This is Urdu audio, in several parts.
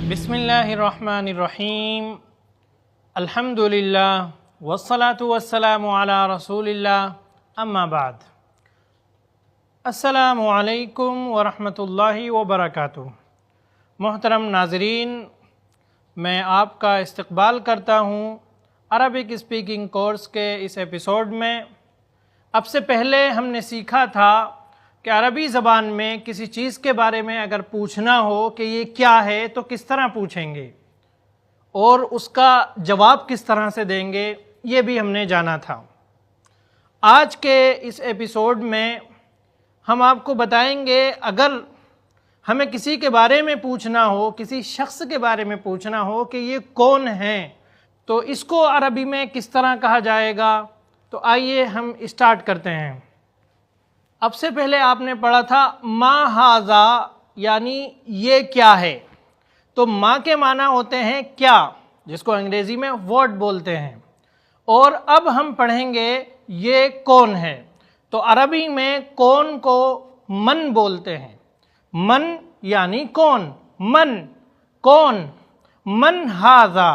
بسم اللہ الرحمن الرحیم الحمدللہ والصلاة والسلام علی رسول اللہ اما بعد۔ السلام علیکم ورحمۃ اللہ وبرکاتہ۔ محترم ناظرین، میں آپ کا استقبال کرتا ہوں عربک اسپیکنگ کورس کے اس ایپیسوڈ میں۔ اب سے پہلے ہم نے سیکھا تھا کہ عربی زبان میں کسی چیز کے بارے میں اگر پوچھنا ہو کہ یہ کیا ہے تو کس طرح پوچھیں گے اور اس کا جواب کس طرح سے دیں گے، یہ بھی ہم نے جانا تھا۔ آج کے اس ایپیسوڈ میں ہم آپ کو بتائیں گے اگر ہمیں کسی کے بارے میں پوچھنا ہو، کسی شخص کے بارے میں پوچھنا ہو کہ یہ کون ہیں تو اس کو عربی میں کس طرح کہا جائے گا۔ تو آئیے ہم اسٹارٹ کرتے ہیں۔ اب سے پہلے آپ نے پڑھا تھا ما ھذا، یعنی یہ کیا ہے۔ تو ما کے معنی ہوتے ہیں کیا، جس کو انگریزی میں واٹ بولتے ہیں، اور اب ہم پڑھیں گے یہ کون ہے۔ تو عربی میں کون کو من بولتے ہیں۔ من یعنی کون، من کون، من ھذا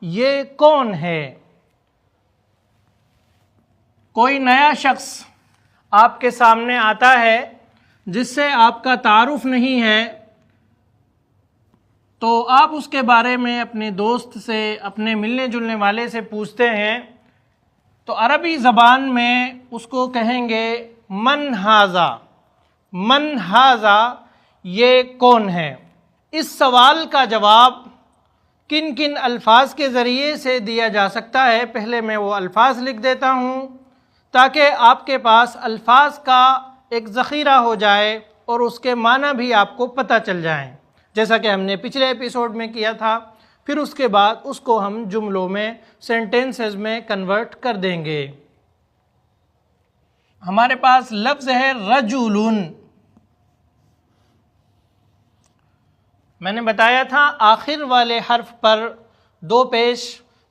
یہ کون ہے۔ کوئی نیا شخص آپ کے سامنے آتا ہے جس سے آپ کا تعارف نہیں ہے تو آپ اس کے بارے میں اپنے دوست سے، اپنے ملنے جلنے والے سے پوچھتے ہیں تو عربی زبان میں اس کو کہیں گے من ھذا، من ھذا یہ کون ہے۔ اس سوال کا جواب کن کن الفاظ کے ذریعے سے دیا جا سکتا ہے، پہلے میں وہ الفاظ لکھ دیتا ہوں تاکہ آپ کے پاس الفاظ کا ایک ذخیرہ ہو جائے اور اس کے معنی بھی آپ کو پتہ چل جائیں، جیسا کہ ہم نے پچھلے ایپیسوڈ میں کیا تھا۔ پھر اس کے بعد اس کو ہم جملوں میں، سینٹنسز میں کنورٹ کر دیں گے۔ ہمارے پاس لفظ ہے رجل۔ میں نے بتایا تھا آخر والے حرف پر دو پیش،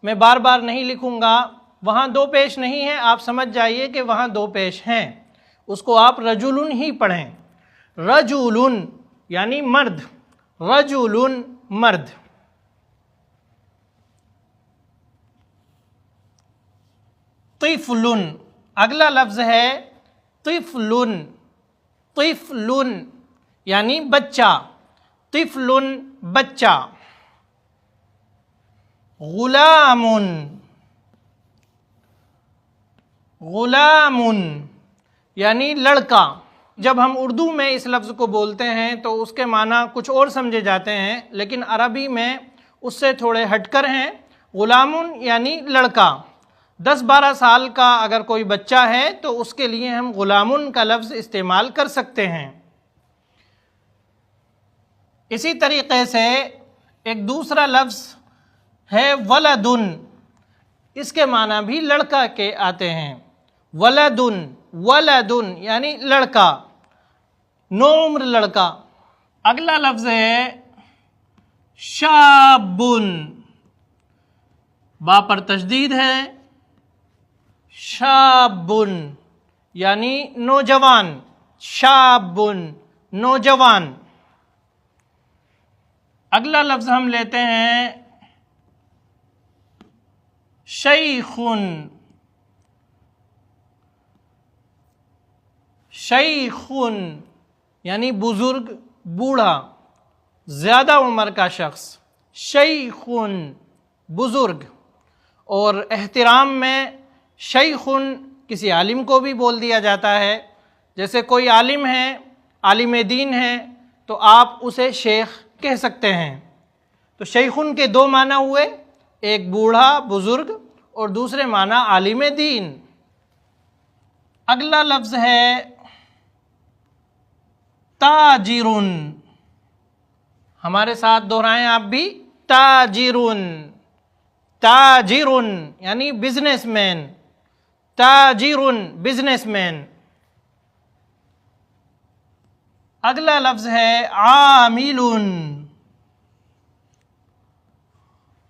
میں بار بار نہیں لکھوں گا، وہاں دو پیش نہیں ہے، آپ سمجھ جائیے کہ وہاں دو پیش ہیں، اس کو آپ رجل ہی پڑھیں۔ رجل یعنی مرد، رجل مرد۔ طفل اگلا لفظ ہے طفل، طفل یعنی بچہ، طفل بچہ۔ غلام، غلام یعنی لڑکا۔ جب ہم اردو میں اس لفظ کو بولتے ہیں تو اس کے معنی کچھ اور سمجھے جاتے ہیں، لیکن عربی میں اس سے تھوڑے ہٹ کر ہیں۔ غلام یعنی لڑکا۔ 10-12 سال کا اگر کوئی بچہ ہے تو اس کے لیے ہم غلام کا لفظ استعمال کر سکتے ہیں۔ اسی طریقے سے ایک دوسرا لفظ ہے ولد، اس کے معنی بھی لڑکا کے آتے ہیں۔ ولد، ولد یعنی لڑکا، نوعمر لڑکا۔ اگلا لفظ ہے شاب، با پر تشدید ہے، شاب یعنی نوجوان، شاب نوجوان۔ اگلا لفظ ہم لیتے ہیں شیخ، شیخ یعنی بزرگ، بوڑھا، زیادہ عمر کا شخص، شیخ بزرگ۔ اور احترام میں شیخ کسی عالم کو بھی بول دیا جاتا ہے، جیسے کوئی عالم ہے، عالم دین ہے تو آپ اسے شیخ کہہ سکتے ہیں۔ تو شیخ کے دو معنی ہوئے، ایک بوڑھا بزرگ اور دوسرے معنی عالم دین۔ اگلا لفظ ہے تاجر، ہمارے ساتھ دہرائیں آپ بھی، تاجر، تاجر یعنی بزنس مین، تاجر بزنس مین۔ اگلا لفظ ہے عامل،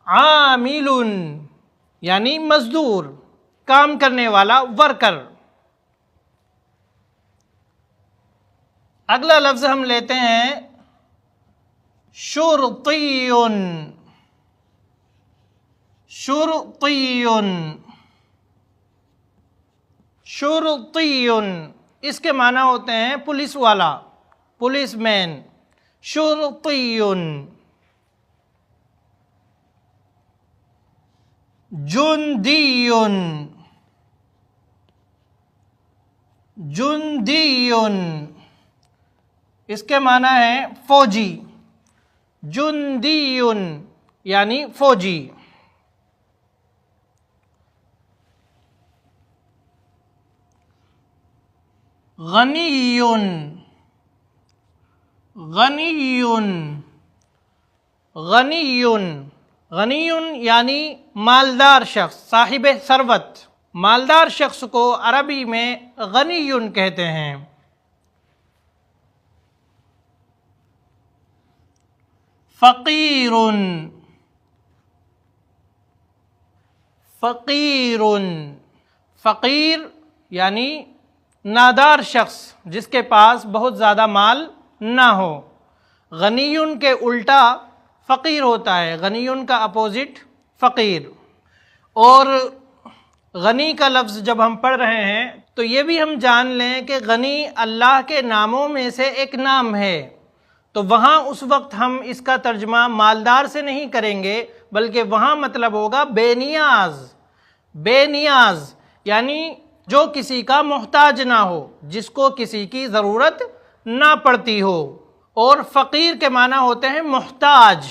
عامل یعنی مزدور، کام کرنے والا، ورکر۔ اگلا لفظ ہم لیتے ہیں شرطی، شرطی، شرطی، اس کے معنی ہوتے ہیں پولیس والا، پولیس مین، شرطی۔ جندی، جندی، اس کے معنی ہے فوجی، جندی یعنی فوجی۔ غنی، غنی، غنی، غنی یعنی مالدار شخص، صاحب ثروت۔ مالدار شخص کو عربی میں غنی کہتے ہیں۔ فقیر، فقیر، فقیر یعنی نادار شخص جس کے پاس بہت زیادہ مال نہ ہو۔ غنی کے الٹا فقیر ہوتا ہے، غنی کا اپوزٹ فقیر۔ اور غنی کا لفظ جب ہم پڑھ رہے ہیں تو یہ بھی ہم جان لیں کہ غنی اللہ کے ناموں میں سے ایک نام ہے، تو وہاں اس وقت ہم اس کا ترجمہ مالدار سے نہیں کریں گے، بلکہ وہاں مطلب ہوگا بے نیاز، بے نیاز یعنی جو کسی کا محتاج نہ ہو، جس کو کسی کی ضرورت نہ پڑتی ہو۔ اور فقیر کے معنی ہوتے ہیں محتاج۔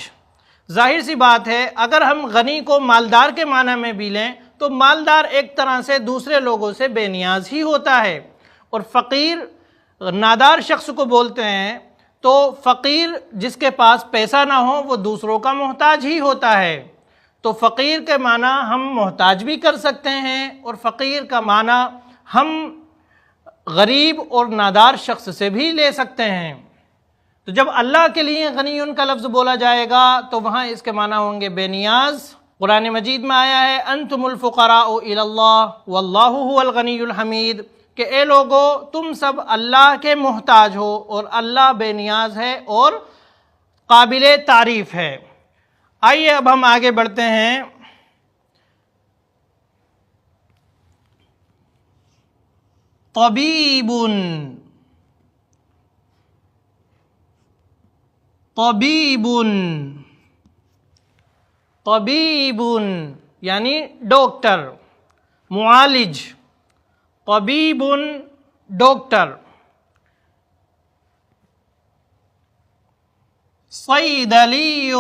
ظاہر سی بات ہے اگر ہم غنی کو مالدار کے معنی میں بھی لیں تو مالدار ایک طرح سے دوسرے لوگوں سے بے نیاز ہی ہوتا ہے، اور فقیر نادار شخص کو بولتے ہیں، تو فقیر جس کے پاس پیسہ نہ ہو وہ دوسروں کا محتاج ہی ہوتا ہے۔ تو فقیر کے معنی ہم محتاج بھی کر سکتے ہیں، اور فقیر کا معنی ہم غریب اور نادار شخص سے بھی لے سکتے ہیں۔ تو جب اللہ کے لیے غنی کا لفظ بولا جائے گا تو وہاں اس کے معنی ہوں گے بے نیاز۔ قرآن مجید میں آیا ہے انتم الفقراء الی اللہ واللہ هو الغنی الحمید، کہ اے لوگو تم سب اللہ کے محتاج ہو اور اللہ بے نیاز ہے اور قابل تعریف ہے۔ آئیے اب ہم آگے بڑھتے ہیں۔ طبیب، طبیب، طبیب یعنی ڈاکٹر، معالج، طبیب ڈاکٹر۔ صیدلی،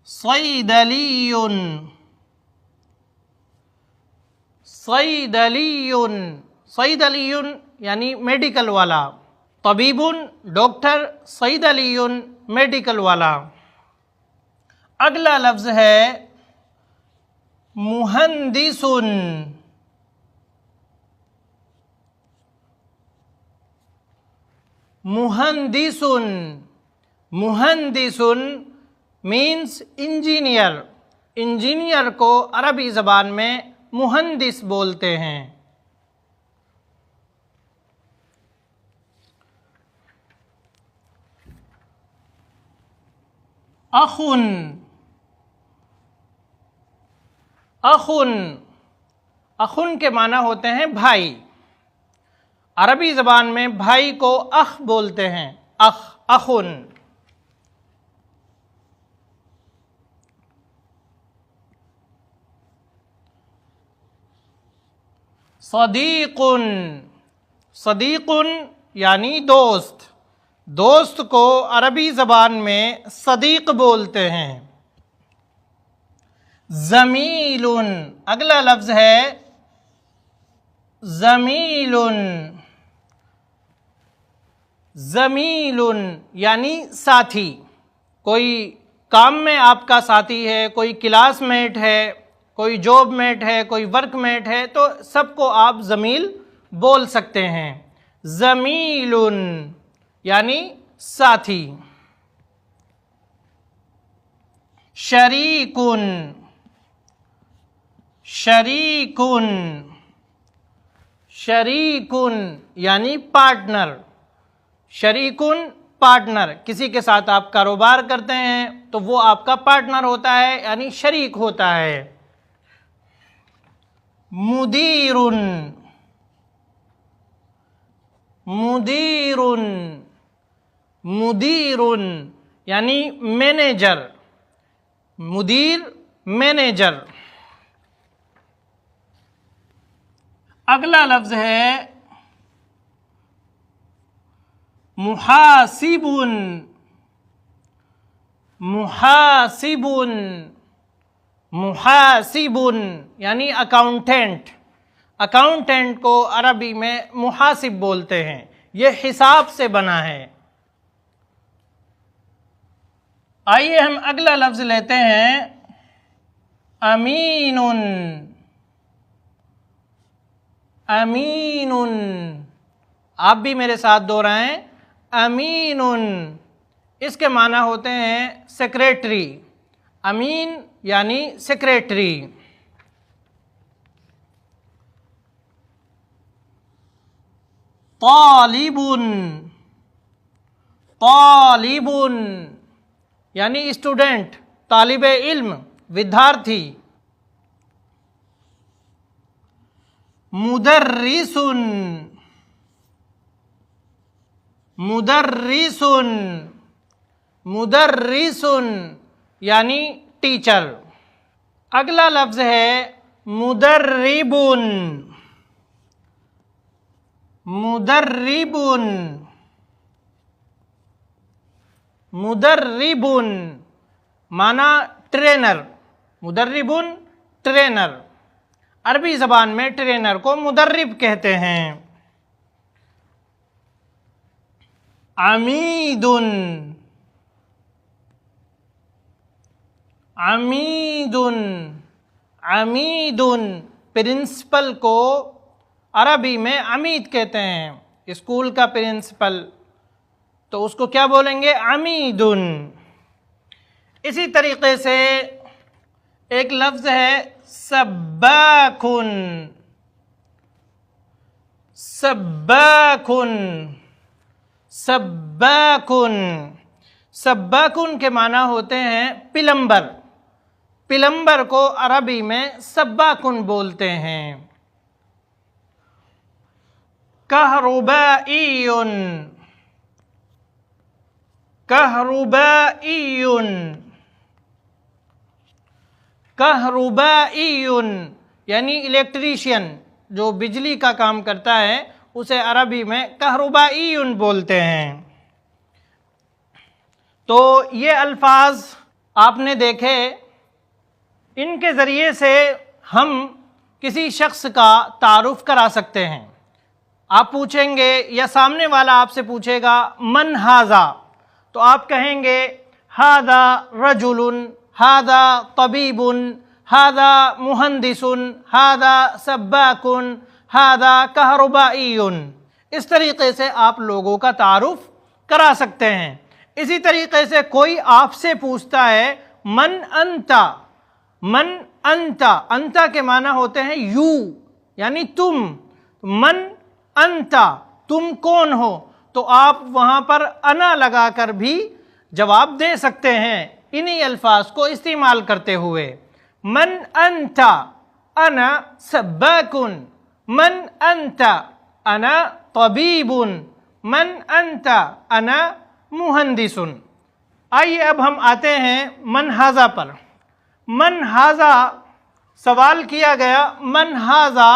صیدلی، صیدلی، صیدلی یعنی میڈیکل والا، طبیب ڈاکٹر، صیدلی میڈیکل والا۔ اگلا لفظ ہے مہندس، مہندس، مہندس مینس انجینئر، انجینئر کو عربی زبان میں مہندس بولتے ہیں۔ اخن، اخن، اخن کے معنی ہوتے ہیں بھائی۔ عربی زبان میں بھائی کو اخ بولتے ہیں، اخ، اخن۔ صدیق، صدیق یعنی دوست، دوست کو عربی زبان میں صدیق بولتے ہیں۔ زمیل، اگلا لفظ ہے زمیل، زمیل یعنی ساتھی، کوئی کام میں آپ کا ساتھی ہے، کوئی کلاس میٹ ہے، کوئی جاب میٹ ہے، کوئی ورک میٹ ہے، تو سب کو آپ زمیل بول سکتے ہیں۔ زمیل یعنی ساتھی۔ شریک، شریک، شریک یعنی پارٹنر، شریکن پارٹنر، کسی کے ساتھ آپ کاروبار کرتے ہیں تو وہ آپ کا پارٹنر ہوتا ہے یعنی شریک ہوتا ہے۔ مدیرن، مدیرن، مدیرن یعنی مینیجر، مدیر مینیجر۔ اگلا لفظ ہے محاسبن، محاسبن، محاسبن یعنی اکاؤنٹنٹ، اکاؤنٹنٹ کو عربی میں محاسب بولتے ہیں، یہ حساب سے بنا ہے۔ آئیے ہم اگلا لفظ لیتے ہیں امین، امین، آپ بھی میرے ساتھ دہرائیں، امین، اس کے معنی ہوتے ہیں سیکریٹری، امین یعنی سیکریٹری۔ طالب، طالب یعنی اسٹوڈنٹ، طالب علم، ودیارتھی۔ مدرس، مدرس، مدرس یعنی ٹیچر۔ اگلا لفظ ہے مدرب، مدرب، مدرب معنی ٹرینر، مدرب ٹرینر، عربی زبان میں ٹرینر کو مدرب کہتے ہیں۔ عمید، عمید، عمید پرنسپل کو عربی میں عمید کہتے ہیں، اسکول کا پرنسپل تو اس کو کیا بولیں گے؟ عمید۔ اسی طریقے سے ایک لفظ ہے سباک، سباک، سباک، سباک کے معنی ہوتے ہیں پلمبر، پلمبر کو عربی میں سباک بولتے ہیں۔ کہربائی، کہربائی، کہربائی یعنی الیکٹریشین، جو بجلی کا کام کرتا ہے اسے عربی میں کہربائی بولتے ہیں۔ تو یہ الفاظ آپ نے دیکھے، ان کے ذریعے سے ہم کسی شخص کا تعارف کرا سکتے ہیں۔ آپ پوچھیں گے یا سامنے والا آپ سے پوچھے گا من ھذا، تو آپ کہیں گے ھذا رجل، ھذا طبیب، ھذا مہندس، ھذا سباک، ھذا کہربائی۔ اس طریقے سے آپ لوگوں کا تعارف کرا سکتے ہیں۔ اسی طریقے سے کوئی آپ سے پوچھتا ہے من انت، من انت، انت کے معنی ہوتے ہیں یو یعنی تم، من انت تم کون ہو، تو آپ وہاں پر انا لگا کر بھی جواب دے سکتے ہیں انہی الفاظ کو استعمال کرتے ہوئے۔ من انت انا سباک، من انت انا طبیب، من انت انا مہندس۔ آئیے اب ہم آتے ہیں من ھذا پر۔ من ھذا سوال کیا گیا، من ھذا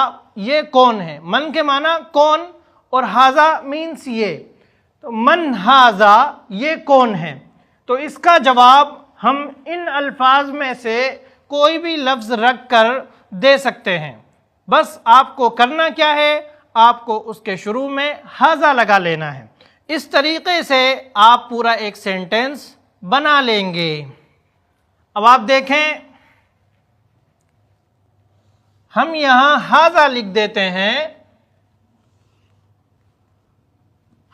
یہ کون ہے؟ من کے معنی کون اور ھذا مینس یہ، تو من ھذا یہ کون ہے؟ تو اس کا جواب ہم ان الفاظ میں سے کوئی بھی لفظ رکھ کر دے سکتے ہیں۔ بس آپ کو کرنا کیا ہے، آپ کو اس کے شروع میں ھذا لگا لینا ہے۔ اس طریقے سے آپ پورا ایک سینٹنس بنا لیں گے۔ اب آپ دیکھیں، ہم یہاں ھذا لکھ دیتے ہیں،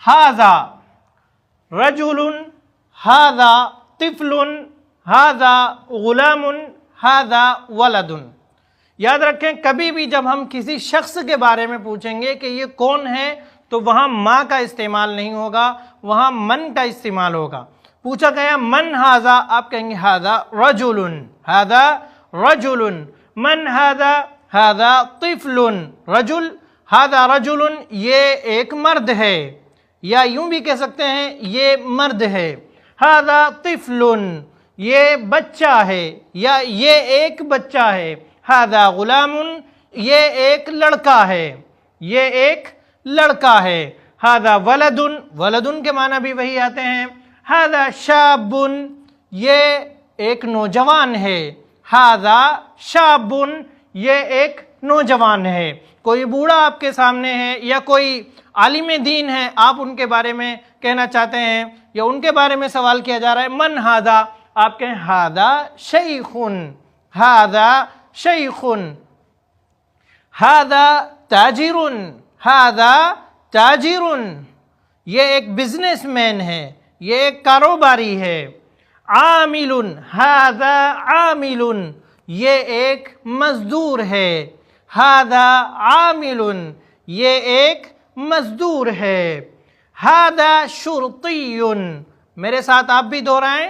ھذا رجل، ھذا طفل، ھذا غلام، ھذا ولد۔ یاد رکھیں کبھی بھی جب ہم کسی شخص کے بارے میں پوچھیں گے کہ یہ کون ہے تو وہاں ما کا استعمال نہیں ہوگا، وہاں من کا استعمال ہوگا۔ پوچھا گیا من ھذا، آپ کہیں گے ھذا رجل، ھذا رجل، من ھذا، ھذا طفل، رجل، ھذا رجل، یہ ایک مرد ہے، یا یوں بھی کہہ سکتے ہیں یہ مرد ہے۔ ھذا طفل، یہ بچہ ہے، یا یہ ایک بچہ ہے۔ ھذا غلام، یہ ایک لڑکا ہے، یہ ایک لڑکا ہے۔ ھذا ولد، ولد کے معنی بھی وہی آتے ہیں۔ ھذا شاب، یہ ایک نوجوان ہے۔ ھذا شاب، یہ ایک نوجوان ہے۔ کوئی بوڑھا آپ کے سامنے ہے یا کوئی عالم دین ہے، آپ ان کے بارے میں کہنا چاہتے ہیں یا ان کے بارے میں سوال کیا جا رہا ہے، من ھذا، آپ کہیں ھذا شیخ، ھذا شیخ۔ ھذا تاجر، ھذا تاجر، یہ ایک بزنس مین ہے، یہ ایک کاروباری ہے۔ عامل، ھذا عامل، یہ ایک مزدور ہے۔ ھذا عامل، یہ ایک مزدور ہے۔ ھذا شرطی، میرے ساتھ آپ بھی دہرائیں،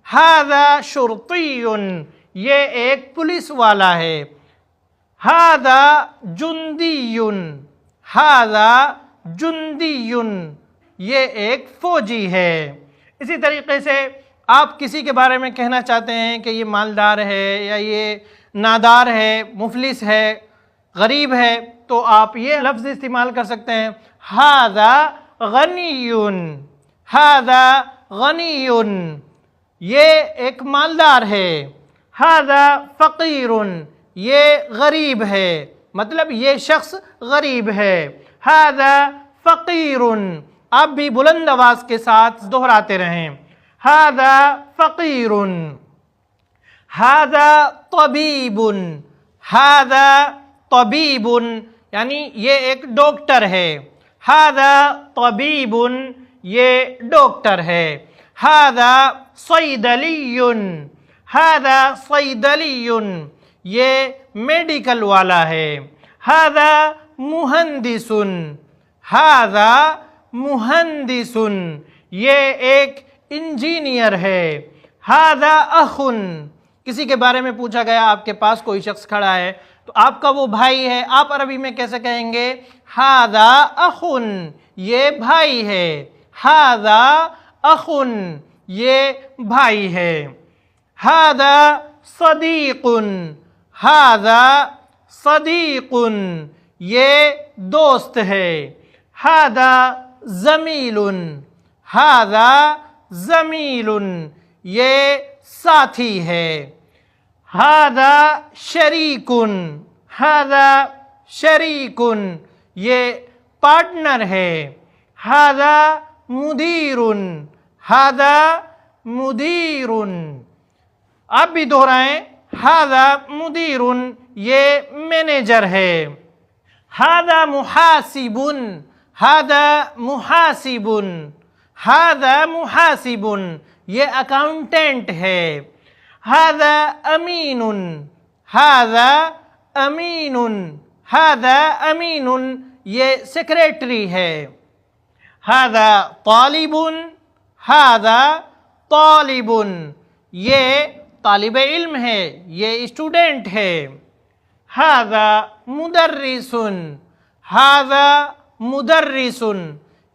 ھذا شرطی، یہ ایک پولیس والا ہے۔ ھذا جندی، ھذا جندی، یہ ایک فوجی ہے۔ اسی طریقے سے آپ کسی کے بارے میں کہنا چاہتے ہیں کہ یہ مالدار ہے یا یہ نادار ہے، مفلس ہے، غریب ہے، تو آپ یہ لفظ استعمال کر سکتے ہیں، ھذا غنی، ھذا غنی، یہ ایک مالدار ہے۔ ھذا فقیر، یہ غریب ہے، مطلب یہ شخص غریب ہے۔ ھذا فقیر، آپ بھی بلند آواز کے ساتھ دہراتے رہیں، ھذا فقیر۔ ھذا طبیب، ھذا طبیب، یعنی یہ ایک ڈاکٹر ہے۔ ھذا طبیب، یہ ڈاکٹر ہے۔ ھذا صیدلی، ھذا صیدلی، یہ میڈیکل والا ہے۔ ھذا مہندس، ھذا مہندس، یہ ایک انجینئر ہے۔ ھذا اخ، کسی کے بارے میں پوچھا گیا آپ کے پاس کوئی شخص کھڑا ہے تو آپ کا وہ بھائی ہے، آپ عربی میں کیسے کہیں گے، ھذا اخ، یہ بھائی ہے۔ ھذا اخ، یہ بھائی ہے۔ ھذا صدیق، ھذا صدیق، یہ دوست ہے۔ ھذا زمیل، ھذا زمیل، یہ ساتھی ہے۔ ھذا شریک، ھذا شریک، یہ پارٹنر ہے۔ ھذا مدیر، ھذا مدیر، آپ بھی دہرائیں، ھذا مدیر، یہ مینیجر ہے۔ ھذا محاسب، ھذا محاسب، ھذا محاسب، یہ اکاؤنٹنٹ ہے۔ ھذا امین، ھذا امین، ھذا امین، یہ سیکریٹری ہے۔ ھذا طالب، ھذا طالب، یہ طالب علم ہے، یہ اسٹوڈنٹ ہے۔ ھذا مدرس، ھذا مدرس،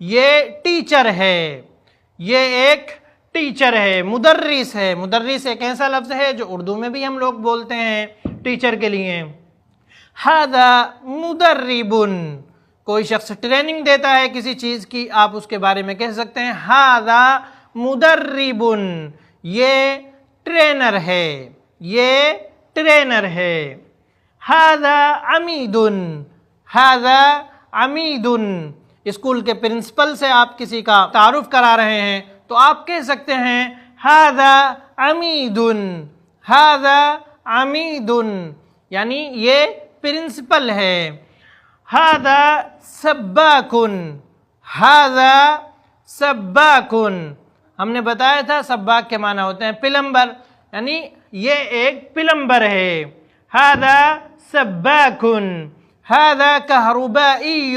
یہ ٹیچر ہے، یہ ایک ٹیچر ہے، مدرس ہے۔ مدرس ایک ایسا لفظ ہے جو اردو میں بھی ہم لوگ بولتے ہیں ٹیچر کے لیے۔ ھذا مدرب، کوئی شخص ٹریننگ دیتا ہے کسی چیز کی، آپ اس کے بارے میں کہہ سکتے ہیں ھذا مدرب، یہ ٹرینر ہے، یہ ٹرینر ہے۔ ھذا عمید، ھذا عمید، اسکول کے پرنسپل سے آپ کسی کا تعارف کرا رہے ہیں تو آپ کہہ سکتے ہیں ھذا عمید، ھذا عمید، یعنی یہ پرنسپل ہے۔ ھذا سباک، ھذا سباک، ہم نے بتایا تھا سباک کے معنی ہوتے ہیں پلمبر، یعنی یہ ایک پلمبر ہے۔ ھذا سباک۔ ھذا کہربائی،